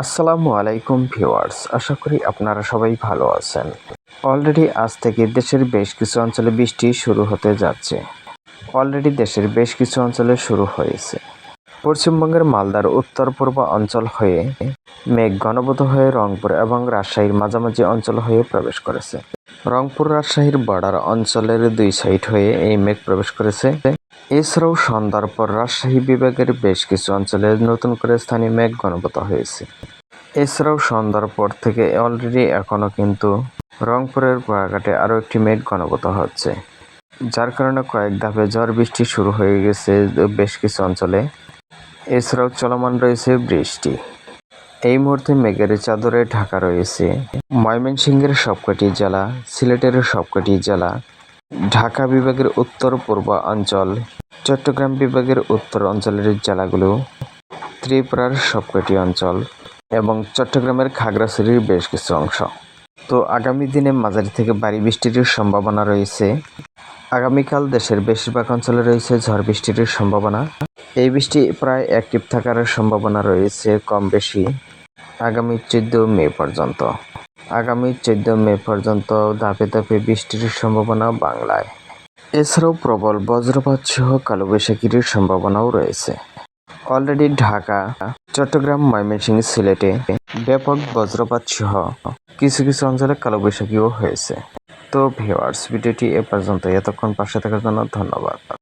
আসসালামু আলাইকুম ভিউয়ার্স, আশা করি আপনারা সবাই ভালো আছেন। অলরেডি আজ থেকে দেশের বেশ কিছু অঞ্চলে বৃষ্টি শুরু হতে যাচ্ছে। দেশের বেশ কিছু অঞ্চলে শুরু হয়েছে। পশ্চিমবঙ্গের মালদার উত্তর পূর্ব অঞ্চল হয়ে মেঘ ঘনীভূত হয়ে রংপুর এবং রাজশাহীর মাঝামাঝি অঞ্চল হয়ে প্রবেশ করেছে। রংপুর রাজশাহীর বর্ডার অঞ্চলের দুই সাইড হয়ে এই মেঘ প্রবেশ করেছে। এছাড়াও সন্ধ্যার পর রাজশাহী বিভাগের বেশ কিছু অঞ্চলে নতুন করে স্থানীয় মেঘ ঘনীভূত হয়েছে। এছাড়াও সন্ধ্যার পর থেকে অলরেডি এখনও কিন্তু রংপুরের কুয়াকাটায় আরও একটি মেঘ ঘনীভূত হচ্ছে, যার কারণে কয়েক ধাপে ঝড় বৃষ্টি শুরু হয়ে গেছে বেশ কিছু অঞ্চলে। এছাড়াও চলমান রয়েছে বৃষ্টি। এই মুহূর্তে মেঘের চাদরে ঢাকা রয়েছে ময়মনসিংহের সবকটি জেলা, সিলেটের সবকটি জেলা, ঢাকা বিভাগের উত্তর পূর্ব অঞ্চল, চট্টগ্রাম বিভাগের উত্তর অঞ্চলের জেলাগুলো, ত্রিপুরার সবকটি অঞ্চল এবং চট্টগ্রামের খাগড়াছড়ির বেশ কিছু অংশ। তো আগামী দিনে মাঝারি থেকে ভারী বৃষ্টির সম্ভাবনা রয়েছে। আগামীকাল দেশের বেশিরভাগ অঞ্চলে রয়েছে ঝড় বৃষ্টির সম্ভাবনা। এই বৃষ্টি প্রায় অ্যাক্টিভ থাকার সম্ভাবনা রয়েছে কম বেশি আগামী 14 মে পর্যন্ত। আগামী 14 মে পর্যন্ত ধাপে ধাপে বৃষ্টির সম্ভাবনা বাংলায়। এছাড়াও প্রবল বজ্রপাত সহ কালবৈশাখীর সম্ভাবনাও রয়েছে। অলরেডি ঢাকা, চট্টগ্রাম, ময়মনসিংহ, সিলেটে ব্যাপক বজ্রপাত সহ কিছু কিছু অঞ্চলে কালবৈশাখীও হয়েছে। তো ভিউয়ার্স, ভিডিওটি এ পর্যন্ত। এতক্ষণ পাশে থাকার জন্য ধন্যবাদ।